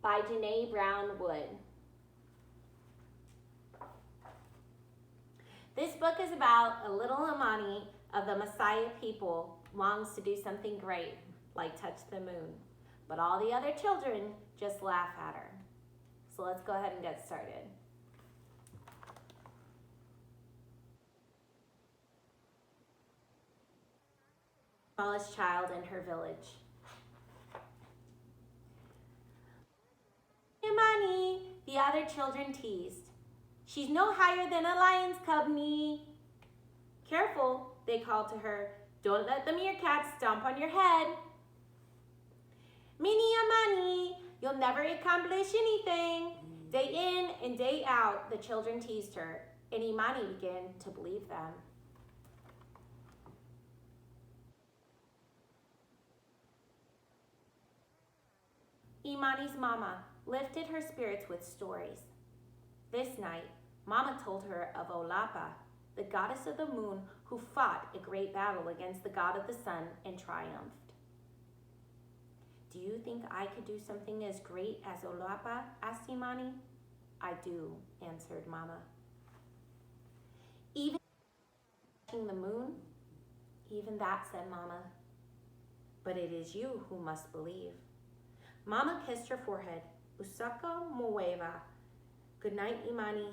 by JaNay Wood. This book is about a little Imani of the Messiah people longs to do something great, like touch the moon. But all the other children just laugh at her. So let's go ahead and get started. Smallest child in her village. Imani, the other children teased. She's no higher than a lion's cub, nee. Careful, they called to her. Don't let the meerkats stomp on your head. Mini Imani, you'll never accomplish anything. Day in and day out, the children teased her, and Imani began to believe them. Imani's mama lifted her spirits with stories. This night, Mama told her of Olapa, the goddess of the moon who fought a great battle against the god of the sun and triumphed. Do you think I could do something as great as Olapa? Asked Imani. I do, answered Mama. Even touching the moon? Even that, said Mama. But it is you who must believe. Mama kissed her forehead. Usaka mueva. Good night, Imani.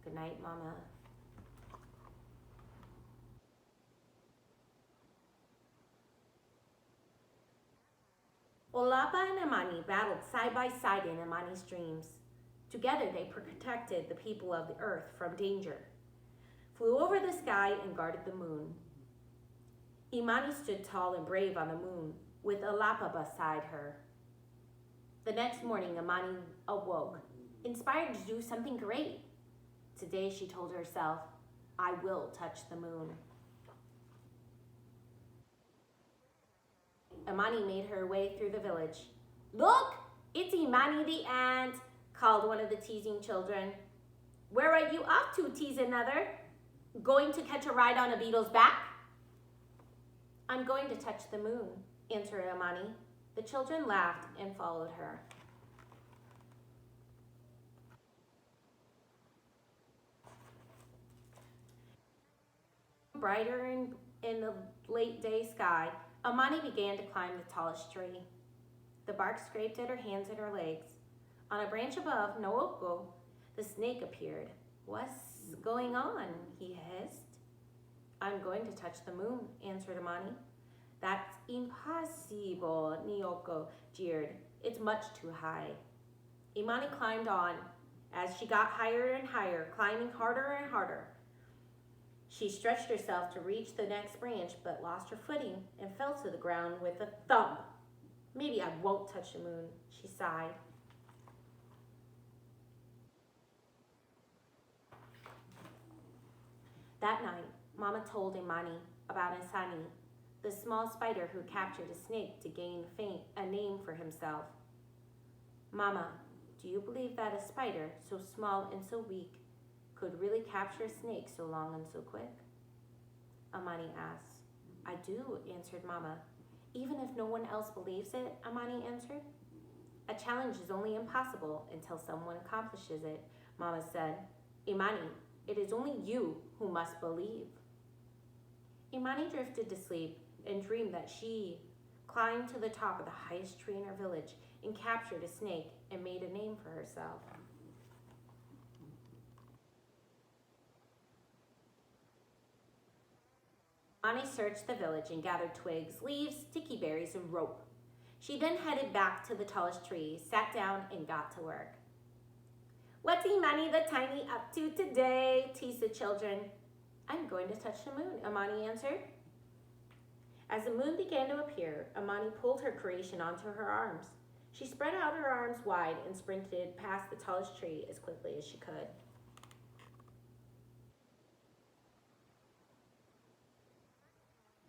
Good night, Mama. Olapa and Imani battled side by side in Imani's dreams. Together they protected the people of the earth from danger, flew over the sky and guarded the moon. Imani stood tall and brave on the moon, with Olapa beside her. The next morning, Imani awoke, inspired to do something great. Today, she told herself, I will touch the moon. Imani made her way through the village. Look, it's Imani the ant, called one of the teasing children. Where are you off to, teased another. Going to catch a ride on a beetle's back? I'm going to touch the moon, answered Imani. The children laughed and followed her. Brighter in the late day sky, Imani began to climb the tallest tree. The bark scraped at her hands and her legs. On a branch above, Nooko, the snake, appeared. What's going on? He hissed. I'm going to touch the moon, answered Imani. That's impossible, Nyoko jeered. It's much too high. Imani climbed on. As she got higher and higher, climbing harder and harder, she stretched herself to reach the next branch, but lost her footing and fell to the ground with a thump. Maybe I won't touch the moon, she sighed. That night, Mama told Imani about Insani, the small spider who captured a snake to gain a name for himself. Mama, do you believe that a spider, so small and so weak, could really capture a snake so long and so quick? Imani asked. I do, answered Mama. Even if no one else believes it, Imani answered. A challenge is only impossible until someone accomplishes it, Mama said. Imani, it is only you who must believe. Imani drifted to sleep and dreamed that she climbed to the top of the highest tree in her village and captured a snake and made a name for herself. Imani searched the village and gathered twigs, leaves, sticky berries, and rope. She then headed back to the tallest tree, sat down, and got to work. What's Imani the tiny up to today? Teased the children. I'm going to touch the moon, Imani answered. As the moon began to appear, Imani pulled her creation onto her arms. She spread out her arms wide and sprinted past the tallest tree as quickly as she could.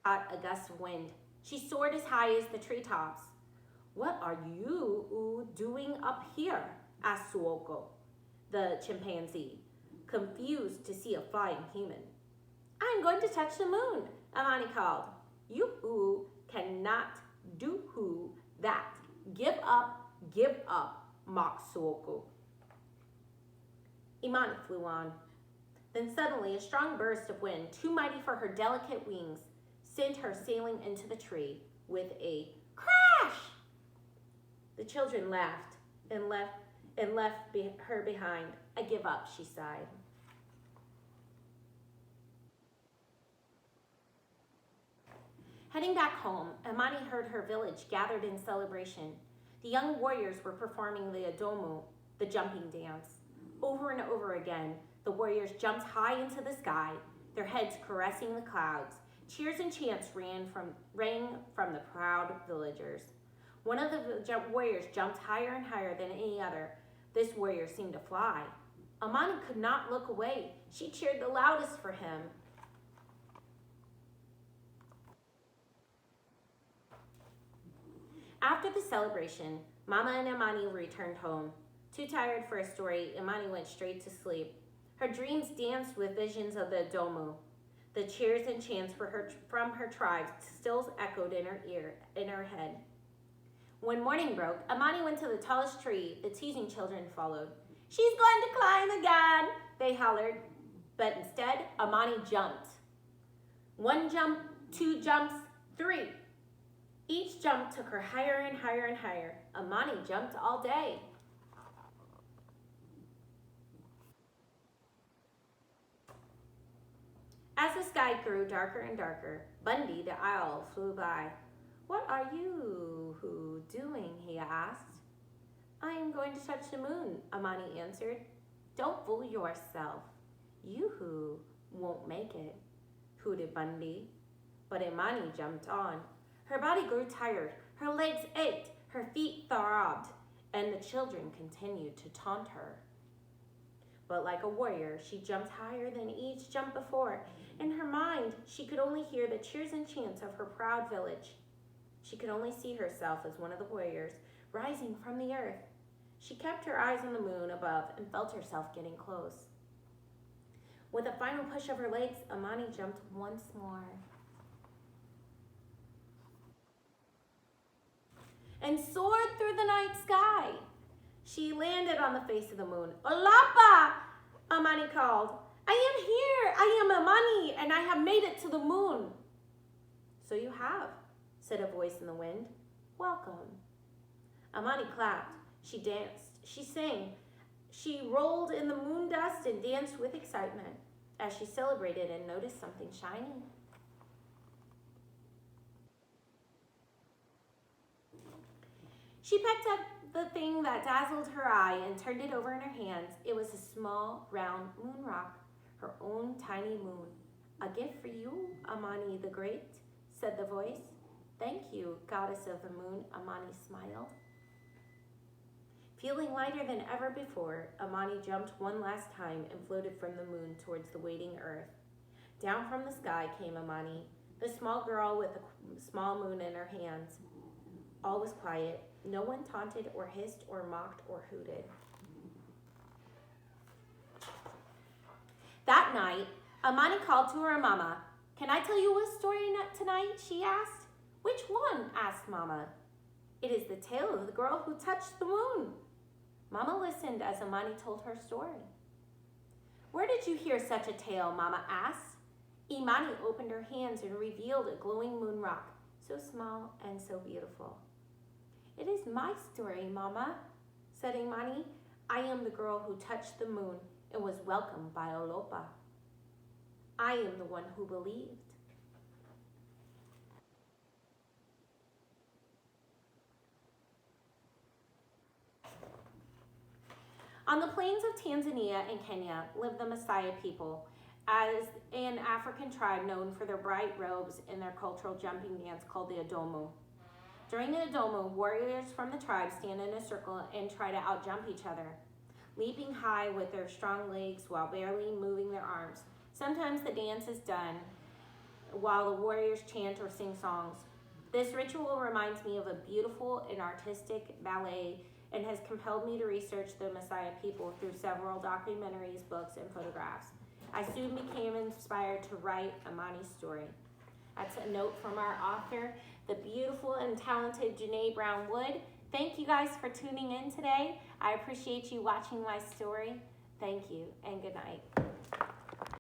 Caught a gust of wind. She soared as high as the treetops. What are you doing up here? Asked Suoko, the chimpanzee, confused to see a flying human. I'm going to touch the moon, Imani called. You cannot do that. Give up, give up. mocked Suoku. Imani flew on. Then suddenly a strong burst of wind, too mighty for her delicate wings, sent her sailing into the tree with a crash. The children laughed and left her behind. I give up, she sighed. Heading back home, Imani heard her village gathered in celebration. The young warriors were performing the adomu, the jumping dance. Over and over again, the warriors jumped high into the sky, their heads caressing the clouds. Cheers and chants rang from the proud villagers. One of the warriors jumped higher and higher than any other. This warrior seemed to fly. Imani could not look away. She cheered the loudest for him. After the celebration, Mama and Imani returned home. Too tired for a story, Imani went straight to sleep. Her dreams danced with visions of the Adomu. The cheers and chants from her tribe still echoed in her head. When morning broke, Imani went to the tallest tree. The teasing children followed. "She's going to climb again," they hollered. But instead, Imani jumped. 1 jump, 2 jumps, 3. Each jump took her higher and higher and higher. Imani jumped all day. As the sky grew darker and darker, Bundy the owl flew by. "What are you doing?" he asked. "I am going to touch the moon," Imani answered. "Don't fool yourself. You won't make it," hooted Bundy. But Imani jumped on. Her body grew tired, her legs ached, her feet throbbed, and the children continued to taunt her. But like a warrior, she jumped higher than each jump before. In her mind, she could only hear the cheers and chants of her proud village. She could only see herself as one of the warriors, rising from the earth. She kept her eyes on the moon above and felt herself getting close. With a final push of her legs, Imani jumped once more. And soared through the night sky. She landed on the face of the moon. "Olapa!" Imani called. "I am here! I am Imani, and I have made it to the moon." "So you have," said a voice in the wind. "Welcome." Imani clapped. She danced. She sang. She rolled in the moon dust and danced with excitement as she celebrated and noticed something shiny. She picked up the thing that dazzled her eye and turned it over in her hands. It was a small, round moon rock, her own tiny moon. "A gift for you, Imani the Great," said the voice. "Thank you, goddess of the moon," Imani smiled. Feeling lighter than ever before, Imani jumped one last time and floated from the moon towards the waiting earth. Down from the sky came Imani, the small girl with a small moon in her hands. All was quiet. No one taunted or hissed or mocked or hooted. That night, Imani called to her mama. "Can I tell you a story tonight?" she asked. "Which one?" asked Mama. "It is the tale of the girl who touched the moon." Mama listened as Imani told her story. "Where did you hear such a tale?" Mama asked. Imani opened her hands and revealed a glowing moon rock, so small and so beautiful. "It is my story, Mama," said Imani. "I am the girl who touched the moon and was welcomed by Olopa. I am the one who believed." On the plains of Tanzania and Kenya lived the Maasai people, as an African tribe known for their bright robes and their cultural jumping dance called the adomu. During the adomu, warriors from the tribe stand in a circle and try to outjump each other, leaping high with their strong legs while barely moving their arms. Sometimes the dance is done while the warriors chant or sing songs. This ritual reminds me of a beautiful and artistic ballet and has compelled me to research the Maasai people through several documentaries, books, and photographs. I soon became inspired to write Imani's story. That's a note from our author, the beautiful and talented JaNay Brown Wood. Thank you guys for tuning in today. I appreciate you watching my story. Thank you and good night.